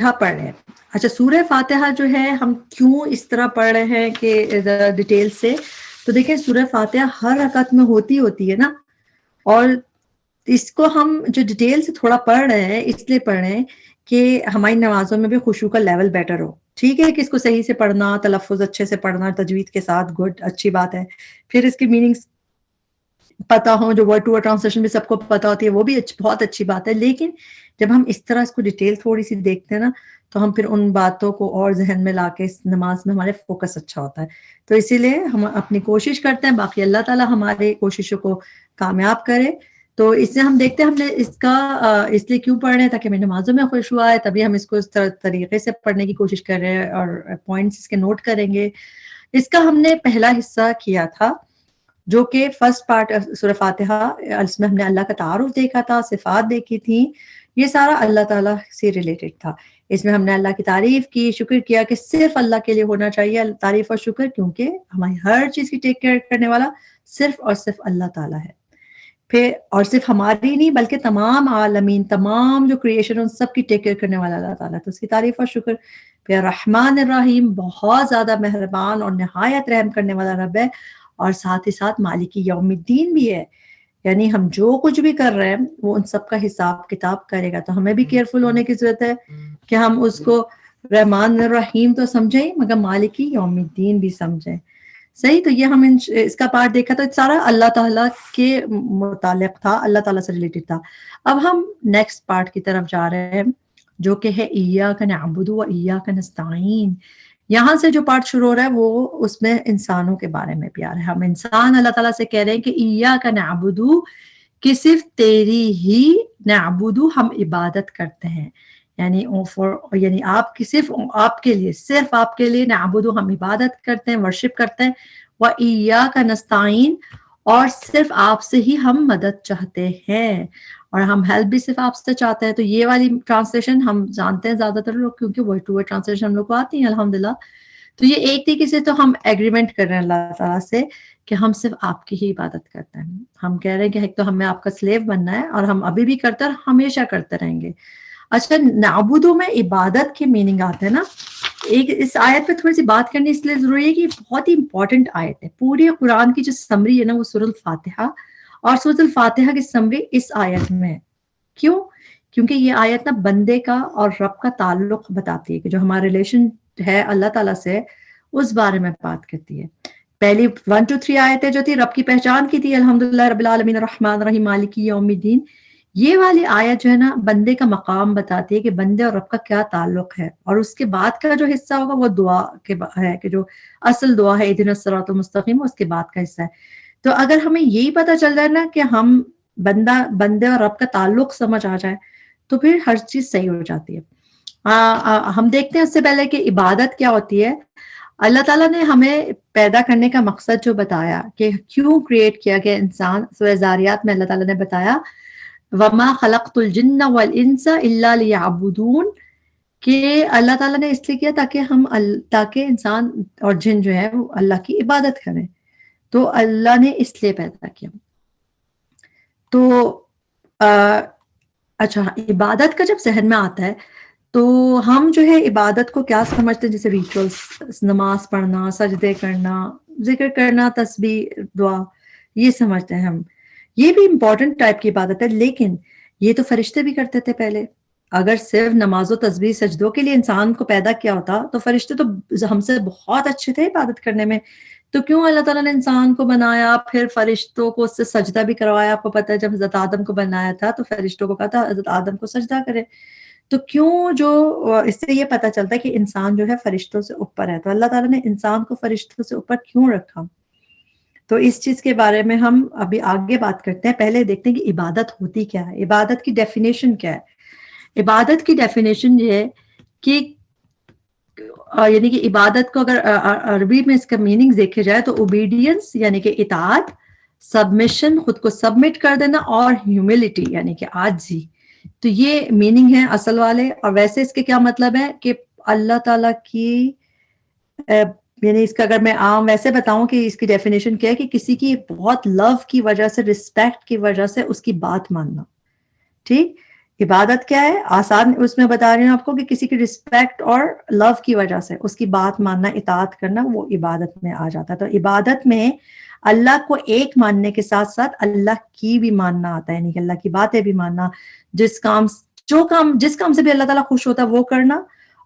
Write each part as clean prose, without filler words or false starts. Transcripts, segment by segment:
فاتحہ پڑھ رہے ہیں. اچھا سورہ فاتحہ جو ہے ہم کیوں اس طرح پڑھ رہے ہیں کہ ڈیٹیل سے, تو دیکھیں سورہ فاتحہ ہر رکعت میں ہوتی ہے نا, اور اس کو ہم جو ڈیٹیل سے تھوڑا پڑھ رہے ہیں اس لیے پڑھ رہے ہیں کہ ہماری نمازوں میں بھی خشوع کا لیول بیٹر ہو. ٹھیک ہے کہ اس کو صحیح سے پڑھنا, تلفظ اچھے سے پڑھنا, تجوید کے ساتھ, گڈ, اچھی بات ہے. پھر اس کی میننگز پتا ہو, جو ورڈ ٹو ورڈ ٹرانسلیشن بھی سب کو پتا ہوتی ہے, وہ بھی بہت اچھی بات ہے. لیکن جب ہم اس طرح اس کو ڈیٹیل تھوڑی سی دیکھتے ہیں نا, تو ہم پھر ان باتوں کو اور ذہن میں لا کے نماز میں ہمارے فوکس اچھا ہوتا ہے. تو اسی لیے ہم اپنی کوشش کرتے ہیں, باقی اللہ تعالیٰ ہماری کوششوں کو کامیاب کرے. تو اس سے ہم دیکھتے ہیں ہم نے اس کا اس لیے کیوں پڑھ رہے ہیں, تاکہ ہمیں نمازوں میں خشوع آئے, تبھی ہم اس کو اس طریقے سے پڑھنے کی کوشش کر رہے ہیں, اور پوائنٹس اس کے نوٹ کریں گے. اس کا ہم نے پہلا حصہ کیا تھا جو کہ فرسٹ پارٹ سورہ فاتحہ, اس میں ہم نے اللہ کا تعارف دیکھا تھا, صفات دیکھی تھی, یہ سارا اللہ تعالیٰ سے ریلیٹڈ تھا. اس میں ہم نے اللہ کی تعریف کی, شکر کیا کہ صرف اللہ کے لیے ہونا چاہیے تعریف اور شکر, کیونکہ ہماری ہر چیز کی ٹیک کیئر کرنے والا صرف اور صرف اللہ تعالیٰ ہے. پھر اور صرف ہماری نہیں بلکہ تمام عالمین, تمام جو کریشن ان سب کی ٹیک کیئر کرنے والا اللہ تعالیٰ, تو اس کی تعریف اور شکر. پھر رحمان الرحیم, بہت زیادہ مہربان اور نہایت رحم کرنے والا رب ہے, اور ساتھ ہی ساتھ مالک یوم الدین بھی ہے. یعنی ہم جو کچھ بھی کر رہے ہیں وہ ان سب کا حساب کتاب کرے گا. تو ہمیں بھی کیئرفل ہونے کی ضرورت ہے کہ ہم اس کو رحمان الرحیم تو سمجھیں مگر مالک یوم الدین بھی سمجھیں. صحیح, تو یہ ہم اس کا پارٹ دیکھا تو سارا اللہ تعالیٰ کے متعلق تھا, اللہ تعالیٰ سے ریلیٹڈ تھا. اب ہم نیکسٹ پارٹ کی طرف جا رہے ہیں جو کہ ہے ایاک نعبد و ایاک نستعین. یہاں سے جو پارٹ شروع ہو رہا ہے وہ اس میں انسانوں کے بارے میں پیار ہے. ہم انسان اللہ تعالیٰ سے کہہ رہے ہیں کہ ایاک نعبد, کہ صرف تیری ہی, نعبد ہم عبادت کرتے ہیں, یعنی آپ کی صرف آپ کے لیے, صرف آپ کے لیے, نعبد ہم عبادت کرتے ہیں, ورشپ کرتے ہیں, وَإِيَّاكَ نَسْتَعِينُ اور صرف آپ سے ہی ہم مدد چاہتے ہیں, اور ہم ہیلپ بھی صرف آپ سے چاہتے ہیں. تو یہ والی ٹرانسلیشن ہم جانتے ہیں زیادہ تر لوگ, کیونکہ ورڈ ٹو ورڈ ٹرانسلیشن ہم لوگ کو آتی ہیں الحمدللہ. تو یہ ایک طریقے سے تو ہم ایگریمنٹ کر رہے ہیں اللہ تعالیٰ سے کہ ہم صرف آپ کی ہی عبادت کرتے ہیں. ہم کہہ رہے ہیں کہ ایک تو ہمیں آپ کا سلیو بننا ہے, اور ہم ابھی بھی کرتے ہیں اور ہمیشہ کرتے رہیں گے. اچھا, نعبدو میں عبادت کے میننگ آتے ہیں نا. ایک اس آیت پہ تھوڑی سی بات کرنی اس لیے ضروری ہے کہ بہت ہی امپورٹنٹ آیت ہے. پوری قرآن کی جو سمری ہے نا وہ سورۃ الفاتحہ, اور سورۃ الفاتحہ کی سمری اس آیت میں ہے. کیوں؟ کیونکہ یہ آیت نا بندے کا اور رب کا تعلق بتاتی ہے, کہ جو ہمارا ریلیشن ہے اللہ تعالیٰ سے اس بارے میں بات کرتی ہے. پہلی 1 to 3 آیتیں جو تھی رب کی پہچان کی تھی, الحمدللہ رب العالمین الرحمن الرحیم مالک یوم الدین. یہ والی آیت جو ہے نا بندے کا مقام بتاتی ہے کہ بندے اور رب کا کیا تعلق ہے, اور اس کے بعد کا جو حصہ ہوگا وہ دعا کے ہے, کہ جو اصل دعا ہے اہدنا الصراط المستقیم, اس کے بعد کا حصہ ہے. تو اگر ہمیں یہی پتہ چل جائے نا کہ ہم بندے اور رب کا تعلق سمجھ آ جائے, تو پھر ہر چیز صحیح ہو جاتی ہے. ہم دیکھتے ہیں اس سے پہلے کہ عبادت کیا ہوتی ہے. اللہ تعالیٰ نے ہمیں پیدا کرنے کا مقصد جو بتایا کہ کیوں کریٹ کیا گیا انسان, سورہ زاریات میں اللہ تعالیٰ نے بتایا وَمَا خَلَقْتُ الْجِنَّ وَالْإِنسَ إِلَّا لِيَعْبُدُونَ, کہ اللہ تعالیٰ نے اس لیے کیا تاکہ انسان اور جن جو ہے وہ اللہ کی عبادت کریں. تو اللہ نے اس لیے پیدا کیا. تو اچھا, عبادت کا جب ذہن میں آتا ہے تو ہم جو ہے عبادت کو کیا سمجھتے ہیں, جیسے ریچولز, نماز پڑھنا, سجدے کرنا, ذکر کرنا, تسبیح, دعا, یہ سمجھتے ہیں ہم. یہ بھی امپورٹنٹ ٹائپ کی عبادت ہے, لیکن یہ تو فرشتے بھی کرتے تھے پہلے. اگر صرف نماز و تسبیح سجدوں کے لیے انسان کو پیدا کیا ہوتا تو فرشتے تو ہم سے بہت اچھے تھے عبادت کرنے میں. تو کیوں اللہ تعالیٰ نے انسان کو بنایا, پھر فرشتوں کو اس سے سجدہ بھی کروایا. آپ کو پتہ ہے جب حضرت آدم کو بنایا تھا تو فرشتوں کو کہا تھا حضرت آدم کو سجدہ کرے. تو کیوں, جو اس سے یہ پتہ چلتا ہے کہ انسان جو ہے فرشتوں سے اوپر ہے. تو اللہ تعالیٰ نے انسان کو فرشتوں سے اوپر کیوں رکھا, تو اس چیز کے بارے میں ہم ابھی آگے بات کرتے ہیں. پہلے دیکھتے ہیں کہ عبادت ہوتی کیا ہے, عبادت کی ڈیفینیشن کیا ہے. عبادت کی ڈیفینیشن یہ ہے کہ یعنی کہ عبادت کو اگر عربی میں اس کا میننگ دیکھے جائے تو اوبیڈینس یعنی کہ اطاعت, سبمیشن خود کو سبمٹ کر دینا, اور ہیوملٹی یعنی کہ عاجزی. تو یہ میننگ ہے اصل والے. اور ویسے اس کے کیا مطلب ہے کہ اللہ تعالیٰ کی یعنی اس کا اگر میں عام ویسے بتاؤں کہ اس کی ڈیفینیشن کیا ہے کہ کسی کی بہت لو کی وجہ سے, رسپیکٹ کی وجہ سے اس کی بات ماننا. ٹھیک, عبادت کیا ہے؟ آسان اس میں بتا رہی ہوں آپ کو کہ کسی کی رسپیکٹ اور لو کی وجہ سے اس کی بات ماننا، اطاعت کرنا، وہ عبادت میں آ جاتا ہے. تو عبادت میں اللہ کو ایک ماننے کے ساتھ ساتھ اللہ کی بھی ماننا آتا ہے، یعنی کہ اللہ کی باتیں بھی ماننا، جس کام سے بھی اللہ تعالیٰ خوش ہوتا ہے وہ کرنا،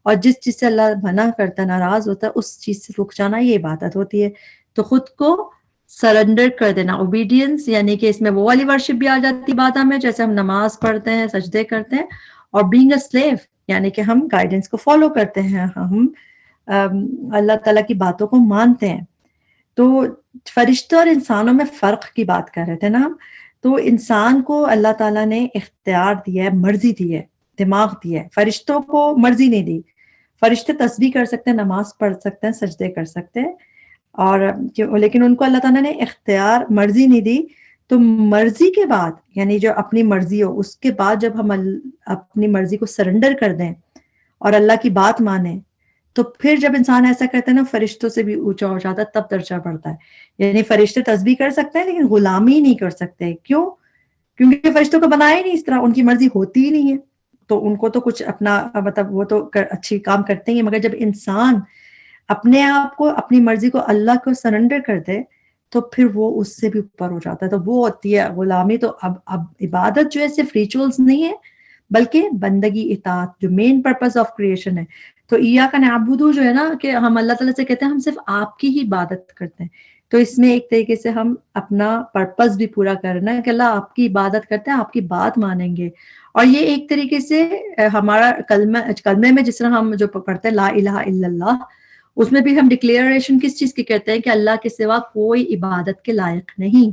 اور جس چیز سے اللہ منع کرتا ہے، ناراض ہوتا ہے، اس چیز سے رک جانا، یہ عبادت ہوتی ہے. تو خود کو سرنڈر کر دینا، اوبیڈینس، یعنی کہ اس میں وہ والی ورشپ بھی آ جاتی باتوں میں، جیسے ہم نماز پڑھتے ہیں، سجدے کرتے ہیں، اور بینگ اے سلیو، یعنی کہ ہم گائیڈنس کو فالو کرتے ہیں، ہم اللہ تعالیٰ کی باتوں کو مانتے ہیں. تو فرشتوں اور انسانوں میں فرق کی بات کر رہے تھے نا ہم. تو انسان کو اللہ تعالیٰ نے اختیار دیا ہے، مرضی دی ہے، دماغ دیا ہے. فرشتوں کو مرضی نہیں دی. فرشتے تسبیح کر سکتے ہیں، نماز پڑھ سکتے ہیں، سجدے کر سکتے ہیں، اور لیکن ان کو اللہ تعالیٰ نے اختیار، مرضی نہیں دی. تو مرضی کے بعد، یعنی جو اپنی مرضی ہو، اس کے بعد جب ہم اپنی مرضی کو سرنڈر کر دیں اور اللہ کی بات مانیں، تو پھر جب انسان ایسا کرتا ہے نا، فرشتوں سے بھی اونچا ہو جاتا ہے، تب درجہ بڑھتا ہے. یعنی فرشتے تسبیح کر سکتے ہیں لیکن غلامی نہیں کر سکتے. کیوں؟ کیونکہ فرشتوں کو بنایا ہی نہیں اس طرح، ان کی مرضی ہوتی ہی نہیں ہے، تو ان کو تو کچھ اپنا مطلب وہ تو اچھی کام کرتے ہی ہیں. مگر جب انسان اپنے آپ کو، اپنی مرضی کو اللہ کو سرنڈر کر دے، تو پھر وہ اس سے بھی اوپر ہو جاتا ہے. تو وہ ہوتی ہے غلامی. تو اب عبادت جو ہے صرف ریچولز نہیں ہے، بلکہ بندگی، اطاعت، جو مین پرپز آف کریشن ہے. تو ایاک نعبد جو ہے نا، کہ ہم اللہ تعالیٰ سے کہتے ہیں ہم صرف آپ کی ہی عبادت کرتے ہیں. تو اس میں ایک طریقے سے ہم اپنا پرپز بھی پورا کرنا ہے کہ اللہ آپ کی عبادت کرتے ہیں، آپ کی بات مانیں گے. اور یہ ایک طریقے سے ہمارا کلمے میں جس طرح ہم جو پڑھتے ہیں لا الہ الا اللہ، اس میں بھی ہم ڈکلیریشن کس چیز کی کرتے ہیں کہ اللہ کے سوا کوئی عبادت کے لائق نہیں،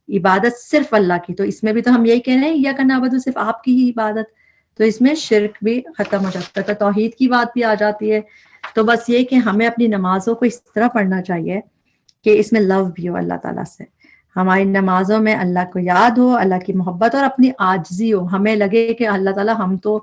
عبادت صرف اللہ کی. تو اس میں بھی تو ہم یہی کہہ رہے ہیں ایاک نعبد، صرف آپ کی ہی عبادت. تو اس میں شرک بھی ختم ہو جاتا ہے، توحید کی بات بھی آ جاتی ہے. تو بس یہ کہ ہمیں اپنی نمازوں کو اس طرح پڑھنا چاہیے کہ اس میں لو بھی ہو اللہ تعالیٰ سے. ہماری نمازوں میں اللہ کو یاد ہو، اللہ کی محبت، اور اپنی عاجزی ہو. ہمیں لگے کہ اللہ تعالیٰ ہم تو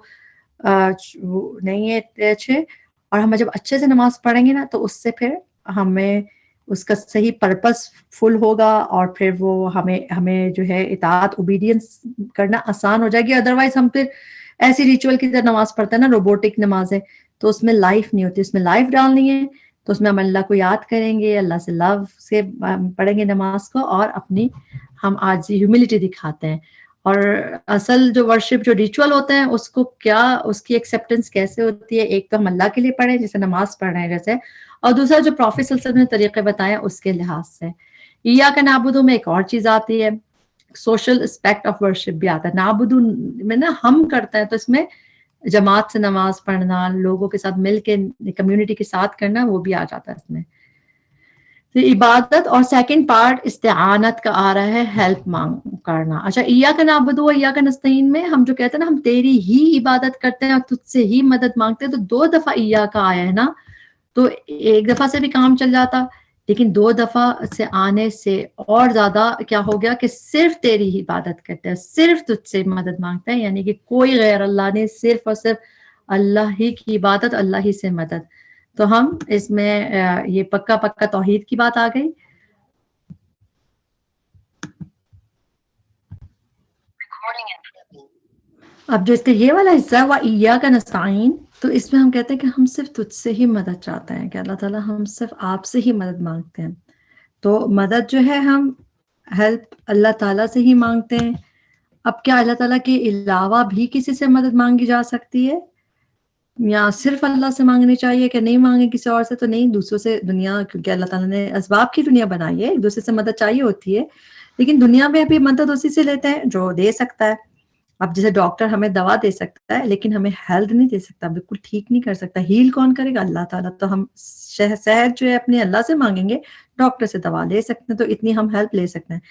نہیں ہے اچھے، اور ہم جب اچھے سے نماز پڑھیں گے نا، تو اس سے پھر ہمیں اس کا صحیح پرپس فل ہوگا، اور پھر وہ ہمیں جو ہے اطاعت، اوبیڈینس کرنا آسان ہو جائے گی. ادروائز ہم پھر ایسی ریچول کی طرح نماز پڑھتے ہیں نا، روبوٹک نمازیں، تو اس میں لائف نہیں ہوتی. اس میں لائف ڈالنی ہے تو اس میں ہم اللہ کو یاد کریں گے، اللہ سے لو سے پڑھیں گے نماز کو، اور اپنی ہم عاجزی، ہیوملٹی دکھاتے ہیں. اور اصل جو ورشپ، جو ریچول ہوتے ہیں، اس کو کیا، اس کی ایکسیپٹنس کیسے ہوتی ہے؟ ایک تو ہم اللہ کے لیے پڑھیں جیسے نماز پڑھ رہے ہیں جیسے، اور دوسرا جو پروفیٹ صلی اللہ علیہ وسلم نے طریقے بتائے اس کے لحاظ سے. ایاک نعبد میں ایک اور چیز آتی ہے، سوشل اسپیکٹ آف ورشپ بھی آتا ہے. نعبد میں نا ہم کرتے ہیں، تو اس میں جماعت سے نماز پڑھنا، لوگوں کے ساتھ مل کے، کمیونٹی کے ساتھ کرنا، وہ بھی آ جاتا ہے اس میں. تو عبادت، اور سیکنڈ پارٹ استعانت کا آ رہا ہے، ہیلپ مانگ کرنا. اچھا، ایاک نعبد و ایاک نستعین میں ہم جو کہتے ہیں نا ہم تیری ہی عبادت کرتے ہیں اور تجھ سے ہی مدد مانگتے ہیں، تو 2 دفعہ ایاک آیا ہے نا. تو ایک دفعہ سے بھی کام چل جاتا، لیکن 2 دفعہ سے آنے سے اور زیادہ کیا ہو گیا کہ صرف تیری ہی عبادت کرتے ہیں، صرف تجھ سے مدد مانگتے ہیں، یعنی کہ کوئی غیر اللہ نے، صرف اور صرف اللہ ہی کی عبادت، اللہ ہی سے مدد. تو ہم اس میں یہ پکا توحید کی بات آ گئی. اب جو اس کا یہ والا حصہ ہے وہ ایاک نستعین، تو اس میں ہم کہتے ہیں کہ ہم صرف تجھ سے ہی مدد چاہتے ہیں، کہ اللہ تعالیٰ ہم صرف آپ سے ہی مدد مانگتے ہیں. تو مدد جو ہے ہم ہیلپ اللہ تعالیٰ سے ہی مانگتے ہیں. اب کیا اللہ تعالیٰ کے علاوہ بھی کسی سے مدد مانگی جا سکتی ہے، یا صرف اللہ سے مانگنی چاہیے کہ نہیں مانگے کسی اور سے؟ تو نہیں، دوسروں سے دنیا، کیونکہ اللہ تعالیٰ نے اسباب کی دنیا بنائی ہے، ایک دوسرے سے مدد چاہیے ہوتی ہے، لیکن دنیا میں بھی مدد اسی سے لیتے ہیں جو دے سکتا ہے. اب جیسے ڈاکٹر ہمیں دوا دے سکتا ہے لیکن ہمیں ہیلتھ نہیں دے سکتا، بالکل ٹھیک نہیں کر سکتا. ہیل کون کرے گا؟ اللہ تعالیٰ. تو ہم صحت جو ہے اپنے اللہ سے مانگیں گے، ڈاکٹر سے دوا لے سکتے ہیں، تو اتنی ہم ہیلپ لے سکتے ہیں.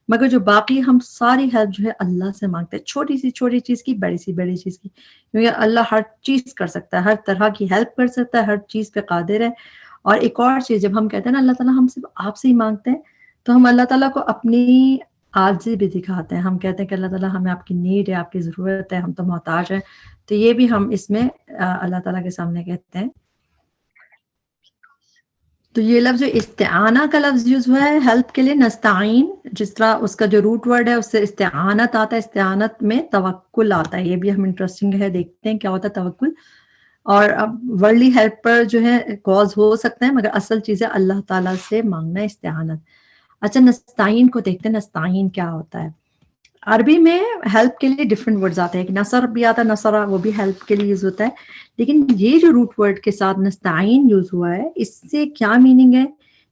مگر جو باقی ہم ساری ہیلپ جو ہے اللہ سے مانگتے ہیں، چھوٹی سی چھوٹی چیز کی، بڑی سی بڑی چیز کی، کیونکہ اللہ ہر چیز کر سکتا ہے، ہر طرح کی ہیلپ کر سکتا ہے، ہر چیز پہ قادر ہے. اور ایک اور چیز، جب ہم کہتے ہیں نا اللہ تعالیٰ ہم صرف آپ سے ہی مانگتے ہیں، تو ہم اللہ تعالیٰ کو اپنی عاجزی بھی دکھاتے ہیں. ہم کہتے ہیں کہ اللہ تعالیٰ ہمیں آپ کی نیڈ ہے، آپ کی ضرورت ہے، ہم تو محتاج ہیں. تو یہ بھی ہم اس میں اللہ تعالیٰ کے سامنے کہتے ہیں. تو یہ لفظ جو استعانہ کا لفظ یوز ہوا ہے ہیلپ کے لیے، نستعین، جس طرح اس کا جو روٹ ورڈ ہے اس سے استعانت آتا ہے، استعانت میں توکل آتا ہے. یہ بھی ہم انٹرسٹنگ ہے، دیکھتے ہیں کیا ہوتا ہے توکل. اور اب ورلڈلی ہیلپ پر جو ہے کاز ہو سکتا ہے، مگر اصل چیز ہے اللہ تعالیٰ سے مانگنا، استعانت. اچھا نستعین کو دیکھتے ہیں، نستعین کیا ہوتا ہے. عربی میں ہیلپ کے لیے ڈفرینٹ ورڈز آتے ہیں، ایک نصر بھی آتا ہے، نصرہ وہ بھی ہیلپ کے لیے یوز ہوتا ہے. لیکن یہ جو روٹ ورڈ کے ساتھ نستعین یوز ہوا ہے، اس سے کیا میننگ ہے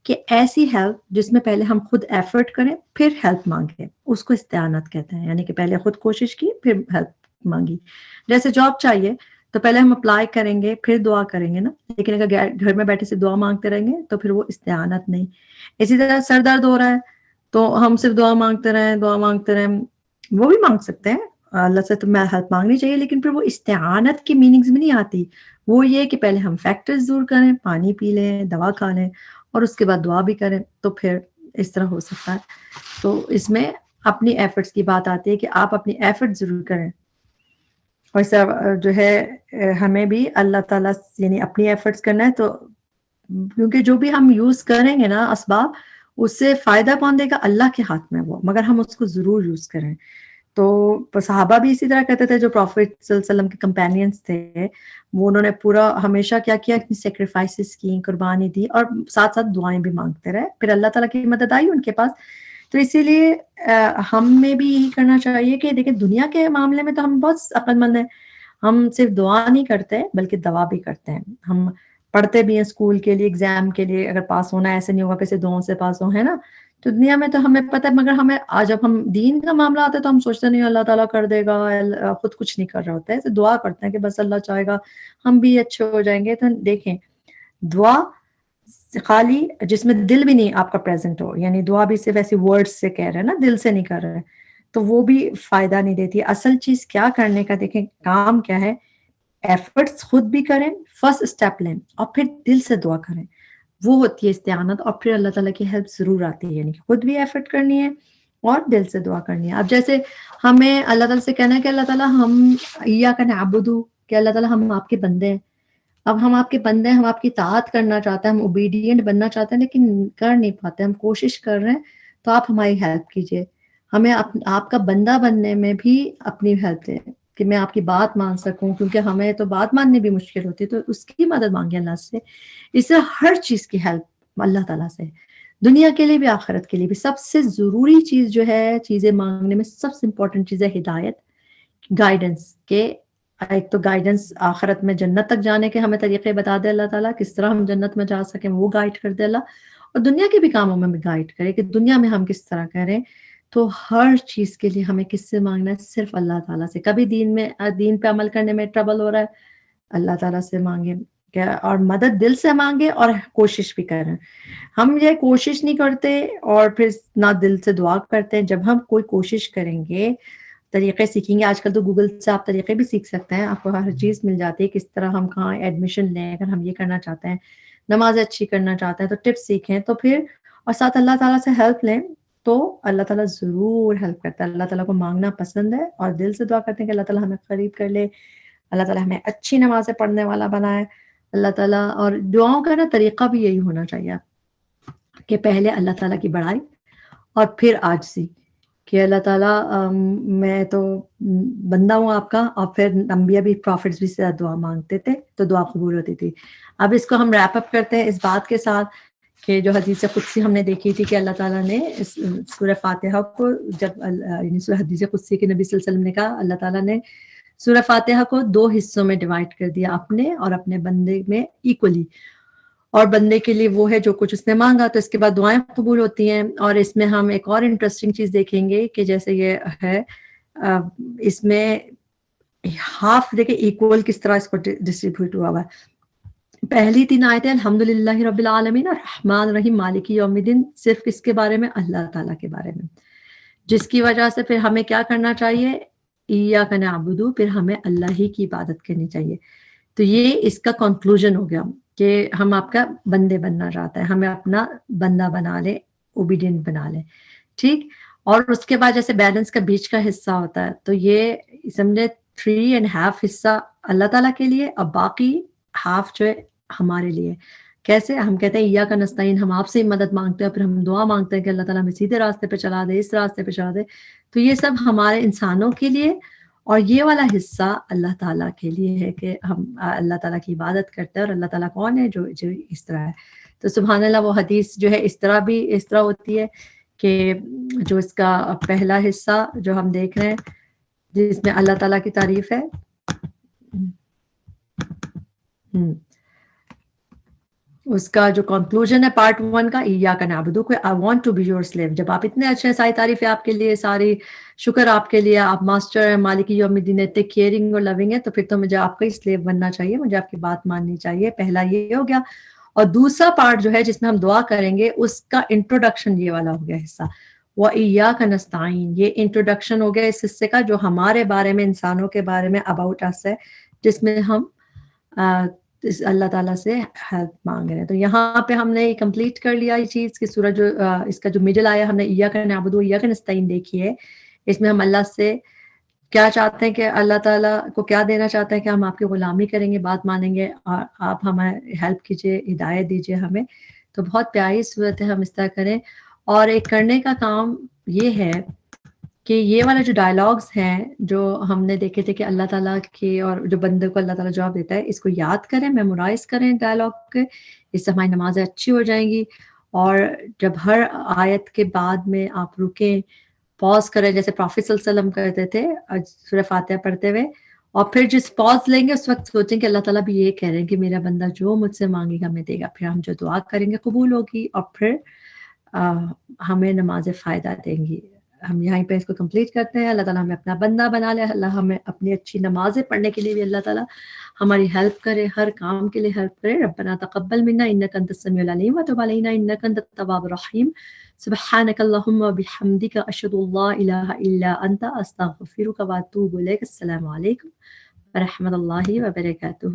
کہ ایسی ہیلپ جس میں پہلے ہم خود ایفرٹ کریں پھر ہیلپ مانگیں، اس کو استعانت کہتے ہیں. یعنی کہ پہلے خود کوشش کی پھر ہیلپ مانگی. جیسے جاب چاہیے تو پہلے ہم اپلائی کریں گے پھر دعا کریں گے نا، لیکن اگر گھر میں بیٹھے سے دعا مانگتے رہیں گے تو پھر وہ استعانت نہیں. اسی طرح سر درد ہو رہا ہے تو ہم صرف دعا مانگتے رہیں، دعا مانگتے رہیں، وہ بھی مانگ سکتے ہیں اللہ سے، تو میں ہیلپ مانگنی چاہیے، لیکن پھر وہ استعانت کی میننگز میں نہیں آتی. وہ یہ کہ پہلے ہم فیکٹرز دور کریں، پانی پی لیں، دوا کھا لیں، اور اس کے بعد دعا بھی کریں، تو پھر اس طرح ہو سکتا ہے. تو اس میں اپنی ایفرٹس کی بات آتی ہے کہ آپ اپنی ایفرٹ ضرور کریں. اور سب جو ہے ہمیں بھی اللہ تعالیٰ یعنی اپنی ایفرٹس کرنا ہے. تو کیونکہ جو بھی ہم یوز کریں گے نا اسباب، اس سے فائدہ کون دے گا؟ اللہ کے ہاتھ میں وہ، مگر ہم اس کو ضرور یوز کریں. تو صحابہ بھی اسی طرح کہتے تھے، جو پروفیٹ صلی اللہ علیہ وسلم کے کمپینینز تھے، وہ انہوں نے پورا ہمیشہ کیا کیا، اپنی سیکریفائسز کی، قربانی دی، اور ساتھ ساتھ دعائیں بھی مانگتے رہے. پھر اللہ تعالیٰ کی مدد آئی ان کے پاس. تو اسی لیے ہمیں بھی یہی کرنا چاہیے کہ دیکھیں دنیا کے معاملے میں تو ہم بہت عقل مند ہیں، ہم صرف دعا نہیں کرتے بلکہ دوا بھی کرتے ہیں. ہم پڑھتے بھی ہیں اسکول کے لیے، ایگزام کے لیے، اگر پاس ہونا ایسے نہیں ہوگا کسی دعاؤں سے پاس ہو، ہے نا. تو دنیا میں تو ہمیں پتہ ہے، مگر ہمیں آج جب ہم دین کا معاملہ آتا ہے تو ہم سوچتے نہیں اللہ تعالیٰ کر دے گا، خود کچھ نہیں کر رہا ہوتا ہے. ایسے دعا کرتے ہیں کہ بس اللہ چاہے گا ہم بھی اچھے ہو جائیں گے. تو دیکھیں دعا خالی جس میں دل بھی نہیں آپ کا پریزنٹ ہو، یعنی دعا بھی صرف ایسی ورڈز سے کہہ رہے ہیں نا، دل سے نہیں کر رہے، تو وہ بھی فائدہ نہیں دیتی. اصل چیز کیا کرنے کا، دیکھیں کام کیا ہے، ایفرٹس خود بھی کریں، فرسٹ اسٹیپ لیں، اور پھر دل سے دعا کریں، وہ ہوتی ہے استعانت. اور پھر اللہ تعالیٰ کی ہیلپ ضرور آتی ہے، یعنی کہ خود بھی ایفرٹ کرنی ہے اور دل سے دعا کرنی ہے. اب جیسے ہمیں اللہ تعالیٰ سے کہنا ہے کہ اللہ تعالیٰ ہم ایاک نعبد، کہ اللہ تعالیٰ ہم آپ کے بندے ہیں. اب ہم آپ کے بندے ہیں، ہم آپ کی اطاعت کرنا چاہتے ہیں، ہم اوبیڈینٹ بننا چاہتے ہیں، لیکن کر نہیں پاتے، ہم کوشش کر رہے ہیں. تو آپ ہماری ہیلپ کیجئے، ہمیں آپ کا بندہ بننے میں بھی اپنی ہیلپ دیں کہ میں آپ کی بات مان سکوں، کیونکہ ہمیں تو بات ماننے بھی مشکل ہوتی ہے، تو اس کی مدد مانگے اللہ سے. اس سے ہر چیز کی ہیلپ اللہ تعالیٰ سے، دنیا کے لیے بھی آخرت کے لیے بھی. سب سے ضروری چیز جو ہے چیزیں مانگنے میں، سب سے امپورٹنٹ چیز ہے ہدایت، گائیڈنس. کہ ایک تو گائیڈنس آخرت میں جنت تک جانے کے ہمیں طریقے بتا دے اللہ تعالیٰ، کس طرح ہم جنت میں جا سکیں وہ گائیڈ کر دے اللہ، اور دنیا کے بھی کاموں میں بھی گائیڈ کرے کہ دنیا میں ہم کس طرح کریں. تو ہر چیز کے لیے ہمیں کس سے مانگنا ہے؟ صرف اللہ تعالیٰ سے. کبھی دین پہ عمل کرنے میں ٹربل ہو رہا ہے، اللہ تعالیٰ سے مانگیں، اور مدد دل سے مانگے، اور کوشش بھی کریں. ہم یہ کوشش نہیں کرتے اور پھر نہ دل سے دعا کرتے ہیں. جب ہم کوئی کوشش کریں گے، طریقے سیکھیں گے، آج کل تو گوگل سے آپ طریقے بھی سیکھ سکتے ہیں، آپ کو ہر چیز مل جاتی ہے، کس طرح ہم کہاں ایڈمیشن لیں، اگر ہم یہ کرنا چاہتے ہیں، نماز اچھی کرنا چاہتے ہیں تو ٹپس سیکھیں. تو پھر اور ساتھ اللہ تعالیٰ سے ہیلپ لیں، تو اللہ تعالیٰ ضرور ہیلپ کرتا ہے. اللہ تعالیٰ کو مانگنا پسند ہے، اور دل سے دعا کرتے ہیں کہ اللہ تعالیٰ ہمیں قریب کر لے، اللہ تعالیٰ ہمیں اچھی نمازیں پڑھنے والا بنائے اللہ تعالیٰ. اور دعاؤں کا نا طریقہ بھی یہی ہونا چاہیے کہ پہلے اللہ تعالیٰ کی بڑائی اور پھر عاجزی، کہ اللہ تعالیٰ میں تو بندہ ہوں آپ کا. اور پھر انبیاء بھی، پروفٹس بھی سے دعا مانگتے تھے تو دعا قبول ہوتی تھی. اب اس کو ہم ریپ اپ کرتے ہیں اس بات کے ساتھ کہ جو حدیث قدسی ہم نے دیکھی تھی کہ اللہ تعالیٰ نے سورہ فاتحہ کو، جب یعنی سورہ حدیث قدسی کے نبی صلی اللہ علیہ وسلم نے کہا، اللہ تعالیٰ نے سورہ فاتحہ کو 2 حصوں میں ڈیوائڈ کر دیا، اپنے اور اپنے بندے میں ایکولی. اور بندے کے لیے وہ ہے جو کچھ اس نے مانگا، تو اس کے بعد دعائیں قبول ہوتی ہیں. اور اس میں ہم ایک اور انٹرسٹنگ چیز دیکھیں گے کہ جیسے یہ ہے اس میں ہاف دیکھیں ایکول کس طرح اس کو ڈسٹریبیوٹ ہوا ہے. پہلی 3 آیتیں الحمدللہ رب العالمین الرحمن الرحیم مالک یوم الدین، صرف اس کے بارے میں، اللہ تعالیٰ کے بارے میں، جس کی وجہ سے پھر ہمیں کیا کرنا چاہیے، ایاک نعبد، پھر ہمیں اللہ ہی کی عبادت کرنی چاہیے. تو یہ اس کا کنکلوژن ہو گیا کہ ہم آپ کا بندے بننا چاہتے ہیں، ہمیں اپنا بندہ بنا لیں، اوبیڈینٹ بنا لیں، ٹھیک. اور اس کے بعد جیسے بیلنس کا بیچ کا حصہ ہوتا ہے، تو یہ سمجھے 3.5 حصہ اللہ تعالیٰ کے لیے، اور باقی ہاف جو ہے ہمارے لیے، کیسے؟ ہم کہتے ہیں ایاک نستعین، ہم آپ سے ہی مدد مانگتے ہیں، پھر ہم دعا مانگتے ہیں کہ اللہ تعالیٰ ہمیں سیدھے راستے پہ چلا دے، اس راستے پہ چلا دے. تو یہ سب ہمارے انسانوں کے لیے، اور یہ والا حصہ اللہ تعالیٰ کے لیے ہے کہ ہم اللہ تعالیٰ کی عبادت کرتے ہیں. اور اللہ تعالیٰ کون ہے؟ جو اس طرح ہے. تو سبحان اللہ، وہ حدیث جو ہے اس طرح بھی اس طرح ہوتی ہے کہ جو اس کا پہلا حصہ جو ہم دیکھ رہے ہیں جس میں اللہ تعالیٰ کی تعریف ہے، اس کا جو کنکلوژن ہے پارٹ 1 کا، ایاک نعبد، کہ I want to be your slave. جب آپ اتنے اچھے، ساری تعریف ہے آپ کے لیے، ساری شکر آپ کے لیے، آپ ماسٹر ہیں، مالک یوم الدین، اتنے کیئرنگ اور لونگ ہے، تو پھر تو مجھے آپ کا ہی سلیو بننا چاہیے، مجھے آپ کی بات ماننی چاہیے. پہلا یہ ہو گیا. اور دوسرا پارٹ جو ہے جس میں ہم دعا کریں گے، اس کا انٹروڈکشن یہ والا ہو گیا حصہ، وَإِيَّاكَ نَسْتَعِينُ. یہ انٹروڈکشن ہو گیا اس حصے کا جو ہمارے بارے میں، انسانوں کے بارے میں، اباؤٹ اس ہے، جس میں ہم اللہ تعالیٰ سے ہیلپ مانگ رہے ہیں. تو یہاں پہ ہم نے کمپلیٹ کر لیا یہ چیز کہ سورہ جو اس کا جو مڈل آیا، ہم نے ایاک نعبد و ایاک نستعین دیکھی ہے. اس میں ہم اللہ سے کیا چاہتے ہیں کہ اللہ تعالیٰ کو کیا دینا چاہتے ہیں کہ ہم آپ کی غلامی کریں گے، بات مانیں گے، اور آپ ہمیں ہیلپ کیجئے، ہدایت دیجئے ہمیں. تو بہت پیاری صورت ہے، ہم اس طرح کریں. اور ایک کرنے کا کام یہ ہے کہ یہ والا جو ڈائلاگز ہیں جو ہم نے دیکھے تھے کہ اللہ تعالیٰ کے اور جو بندے کو اللہ تعالیٰ جواب دیتا ہے، اس کو یاد کریں، میمورائز کریں ڈائلاگ کے. اس سے ہماری نمازیں اچھی ہو جائیں گی. اور جب ہر آیت کے بعد میں آپ رکیں، پاز کریں، جیسے پروفیٹ صلی اللہ علیہ وسلم کرتے تھے سورہ فاتحہ پڑھتے ہوئے، اور پھر جس پاز لیں گے اس وقت سوچیں کہ اللہ تعالیٰ بھی یہ کہہ رہے ہیں کہ میرا بندہ جو مجھ سے مانگے گا میں دے گا. پھر ہم جو دعا کریں گے قبول ہوگی، اور پھر ہمیں نمازیں فائدہ دیں گی. ہم یہیں پہ اس کو کمپلیٹ کرتے ہیں. اللہ تعالیٰ ہمیں اپنا بندہ بنا لے. اللہ ہمیں اپنی اچھی نمازیں پڑھنے کے لیے بھی اللہ تعالیٰ ہماری ہیلپ کرے، ہر کام کے لیے ہیلپ کرے. ربنا تقبل منا انک انت السمیع العلیم وتب علینا انک انت التواب الرحیم. سبحانک اللہم وبحمدک اشہد ان لا الہ الا انت استغفرک واتوب الیک. السلام علیکم ورحمۃ اللہ وبرکاتہ.